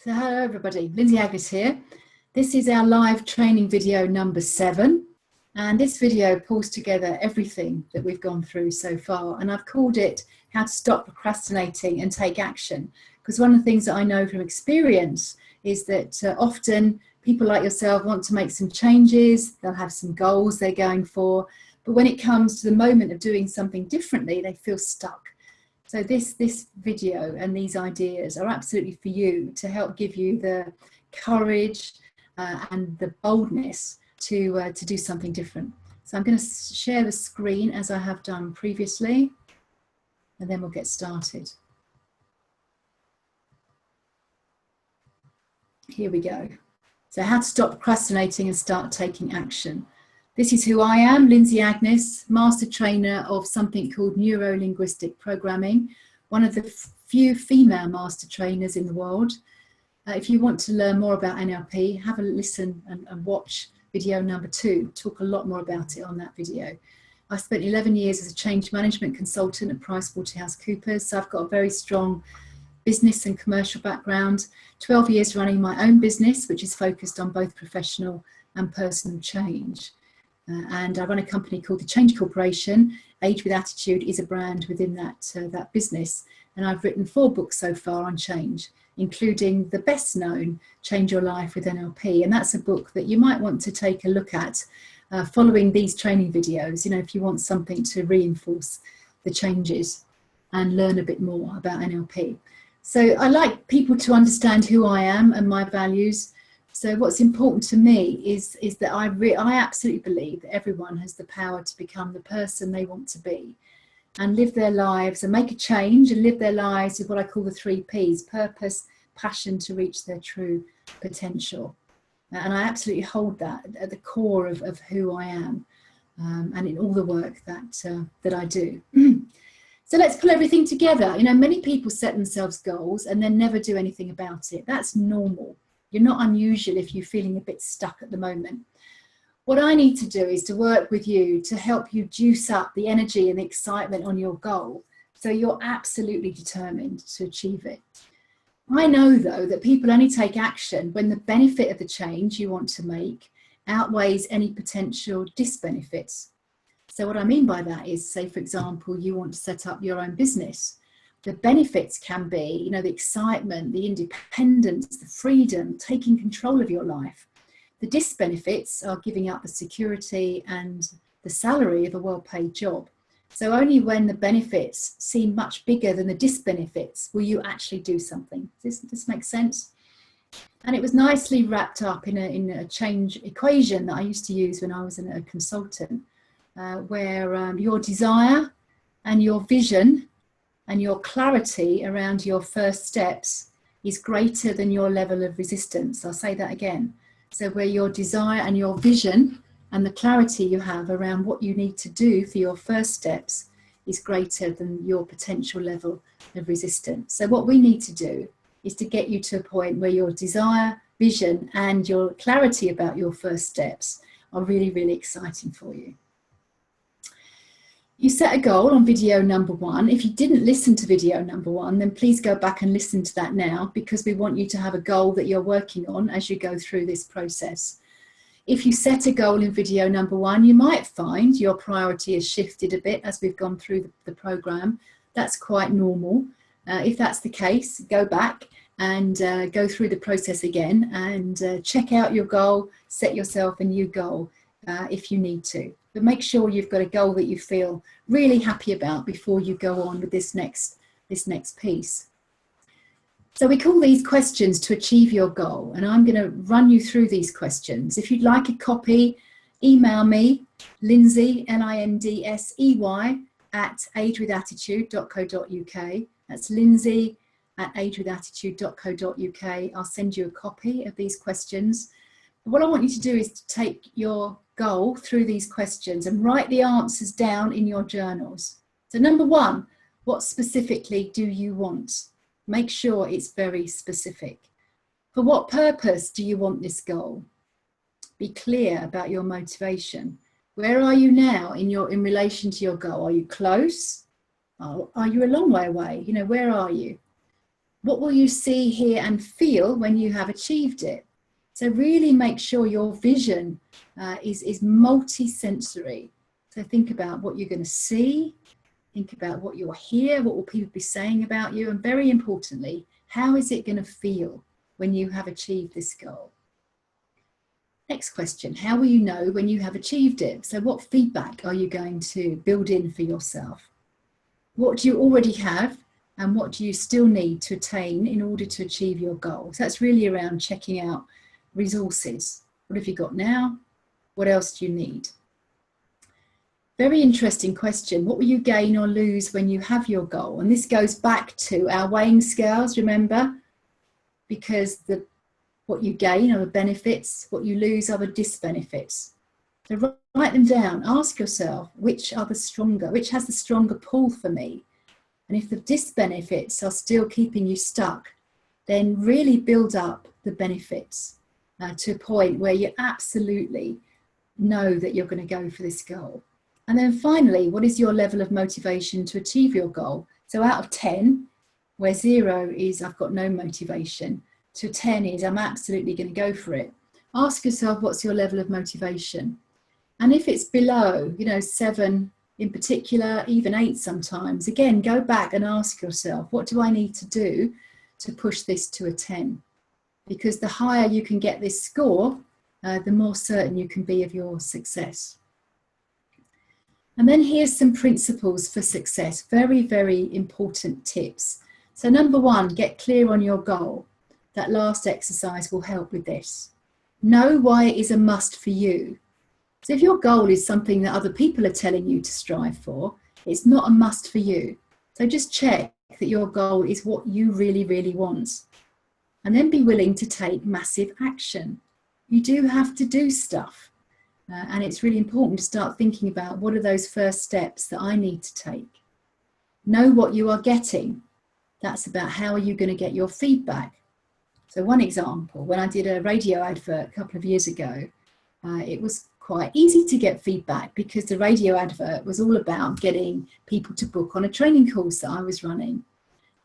So hello everybody, Lindsay Agnes here. This is our live training video number 7, and this video pulls together everything that we've gone through so far, and I've called it How to Stop Procrastinating and Take Action, because one of the things that I know from experience is that often people like yourself want to make some changes, they'll have some goals they're going for, but when it comes to the moment of doing something differently, they feel stuck. So this video and these ideas are absolutely for you, to help give you the courage and the boldness to do something different. So I'm going to share the screen as I have done previously, and then we'll get started. Here we go. So how to stop procrastinating and start taking action. This is who I am, Lindsay Agnes, master trainer of something called neuro-linguistic programming, one of the few female master trainers in the world. If you want to learn more about NLP, have a listen and watch video number 2. Talk a lot more about it on that video. I spent 11 years as a change management consultant at PricewaterhouseCoopers, so I've got a very strong business and commercial background. 12 years running my own business, which is focused on both professional and personal change. And I run a company called the Change Corporation. Age with Attitude is a brand within that business. And I've written 4 books so far on change, including the best known, Change Your Life with NLP. And that's a book that you might want to take a look at following these training videos, you know, if you want something to reinforce the changes and learn a bit more about NLP. So I like people to understand who I am and my values. So what's important to me is that I absolutely believe that everyone has the power to become the person they want to be and live their lives and make a change and live their lives with what I call the 3 Ps: purpose, passion, to reach their true potential. And I absolutely hold that at the core of who I am and in all the work that I do. So let's pull everything together. You know, many people set themselves goals and then never do anything about it. That's normal. You're not unusual if you're feeling a bit stuck at the moment. What I need to do is to work with you to help you juice up the energy and the excitement on your goal, so you're absolutely determined to achieve it. I know, though, that people only take action when the benefit of the change you want to make outweighs any potential disbenefits. So what I mean by that is, say, for example, you want to set up your own business. The benefits can be, you know, the excitement, the independence, the freedom, taking control of your life. The disbenefits are giving up the security and the salary of a well-paid job. So only when the benefits seem much bigger than the disbenefits will you actually do something. Does this make sense? And it was nicely wrapped up in a change equation that I used to use when I was a consultant, where your desire and your vision and your clarity around your first steps is greater than your level of resistance. I'll say that again. So where your desire and your vision and the clarity you have around what you need to do for your first steps is greater than your potential level of resistance. So what we need to do is to get you to a point where your desire, vision, and your clarity about your first steps are really, really exciting for you. You set a goal on video number 1. If you didn't listen to video number 1, then please go back and listen to that now, because we want you to have a goal that you're working on as you go through this process. If you set a goal in video number 1, you might find your priority has shifted a bit as we've gone through the program. That's quite normal. If that's the case, go back and go through the process again and check out your goal, set yourself a new goal if you need to. But make sure you've got a goal that you feel really happy about before you go on with this next piece. So we call these questions to achieve your goal, and I'm going to run you through these questions. If you'd like a copy, email me, Lindsay, Lindsey, at agewithattitude.co.uk. That's Lindsay at agewithattitude.co.uk. I'll send you a copy of these questions. What I want you to do is to take your goal through these questions and write the answers down in your journals. So number 1, what specifically do you want? Make sure it's very specific. For what purpose do you want this goal? Be clear about your motivation. Where are you now in relation to your goal? Are you close? Are you a long way away? You know, where are you? What will you see, hear and feel when you have achieved it? So really make sure your vision is multi-sensory. So think about what you're going to see, think about what you'll hear, what will people be saying about you, and very importantly, how is it going to feel when you have achieved this goal? Next question, how will you know when you have achieved it? So what feedback are you going to build in for yourself? What do you already have and what do you still need to attain in order to achieve your goal? So that's really around checking out resources. What have you got now? What else do you need? Very interesting question. What will you gain or lose when you have your goal? And this goes back to our weighing scales, remember? Because what you gain are the benefits, what you lose are the disbenefits. So write them down. Ask yourself, which has the stronger pull for me? And if the disbenefits are still keeping you stuck, then really build up the benefits to a point where you absolutely know that you're going to go for this goal. And then finally, what is your level of motivation to achieve your goal? So out of 10, where 0 is I've got no motivation, to 10 is I'm absolutely going to go for it. Ask yourself, what's your level of motivation? And if it's below, 7 in particular, even 8 sometimes, again, go back and ask yourself, what do I need to do to push this to a 10? Because the higher you can get this score, the more certain you can be of your success. And then here's some principles for success, very, very important tips. So number 1, get clear on your goal. That last exercise will help with this. Know why it is a must for you. So if your goal is something that other people are telling you to strive for, it's not a must for you. So just check that your goal is what you really, really want. And then be willing to take massive action. You do have to do stuff. And it's really important to start thinking about what are those first steps that I need to take. Know what you are getting. That's about how are you going to get your feedback. So one example, when I did a radio advert a couple of years ago, it was quite easy to get feedback because the radio advert was all about getting people to book on a training course that I was running.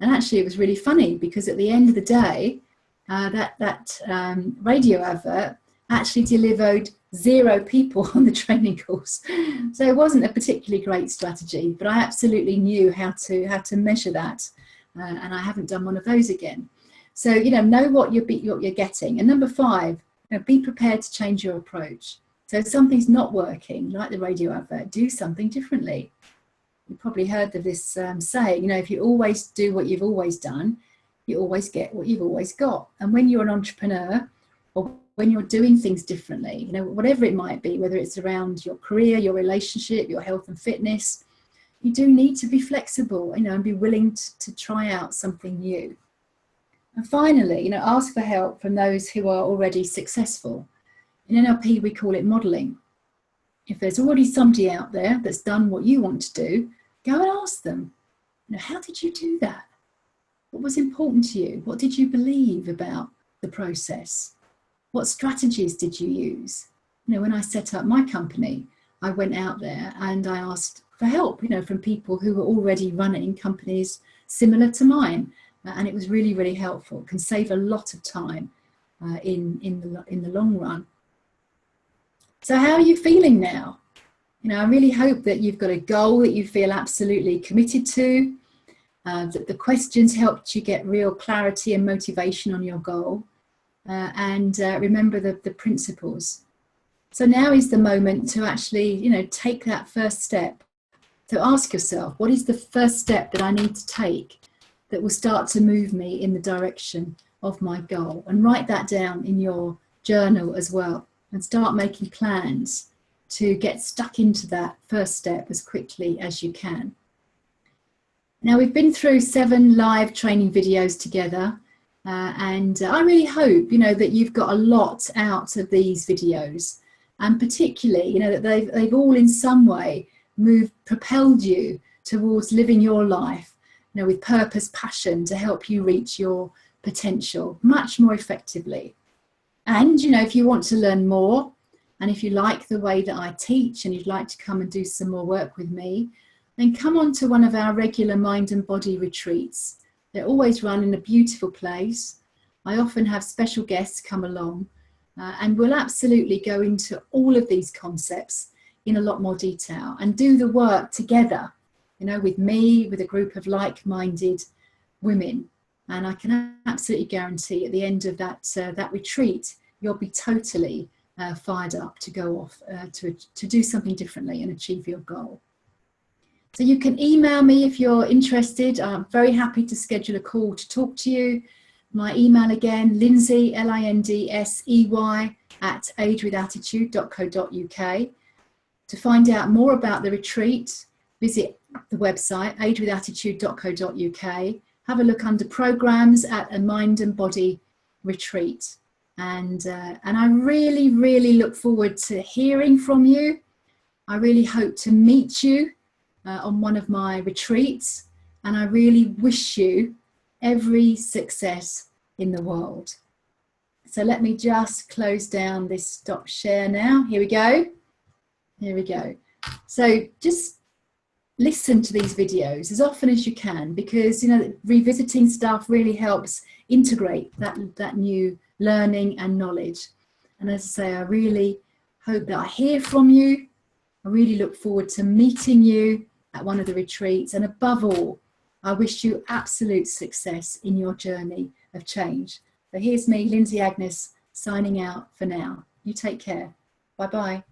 And actually it was really funny because at the end of the day, that radio advert actually delivered 0 people on the training course. So it wasn't a particularly great strategy, but I absolutely knew how to measure that. And I haven't done one of those again. So, know what you're getting. And number 5, be prepared to change your approach. So if something's not working, like the radio advert, do something differently. You've probably heard of this saying, if you always do what you've always done, you always get what you've always got. And when you're an entrepreneur or when you're doing things differently, whatever it might be, whether it's around your career, your relationship, your health and fitness, you do need to be flexible, and be willing to try out something new. And finally, ask for help from those who are already successful. In NLP, we call it modeling. If there's already somebody out there that's done what you want to do, go and ask them, how did you do that? What was important to you? What did you believe about the process? What strategies did you use? When I set up my company, I went out there and I asked for help, from people who were already running companies similar to mine. And it was really, really helpful. It can save a lot of time in the long run. So how are you feeling now? I really hope that you've got a goal that you feel absolutely committed to, that the questions helped you get real clarity and motivation on your goal, and remember the principles. So now is the moment to actually, take that first step. So ask yourself, what is the first step that I need to take that will start to move me in the direction of my goal? And write that down in your journal as well. And start making plans to get stuck into that first step as quickly as you can. Now, we've been through 7 live training videos together, and I really hope, that you've got a lot out of these videos, and particularly, that they've all in some way propelled you towards living your life, with purpose, passion, to help you reach your potential much more effectively. And, if you want to learn more, and if you like the way that I teach and you'd like to come and do some more work with me, then come on to one of our regular mind and body retreats. They're always run in a beautiful place. I often have special guests come along, and we'll absolutely go into all of these concepts in a lot more detail and do the work together, you know, with me, with a group of like-minded women. And I can absolutely guarantee at the end of that retreat, you'll be totally fired up to go off to do something differently and achieve your goal. So you can email me if you're interested. I'm very happy to schedule a call to talk to you. My email again, Lindsey, Lindsey, @agewithattitude.co.uk. To find out more about the retreat, visit the website, agewithattitude.co.uk. Have a look under programs at a mind and body retreat. And I really, really look forward to hearing from you. I really hope to meet you on one of my retreats, and I really wish you every success in the world. So let me just close down this stop share now. Here we go. Here we go. So just listen to these videos as often as you can, because, you know, revisiting stuff really helps integrate that new learning and knowledge. And as I say, I really hope that I hear from you. I really look forward to meeting you at one of the retreats. And above all, I wish you absolute success in your journey of change. So here's me, Lindsey Agnes, signing out for now. You take care. Bye-bye.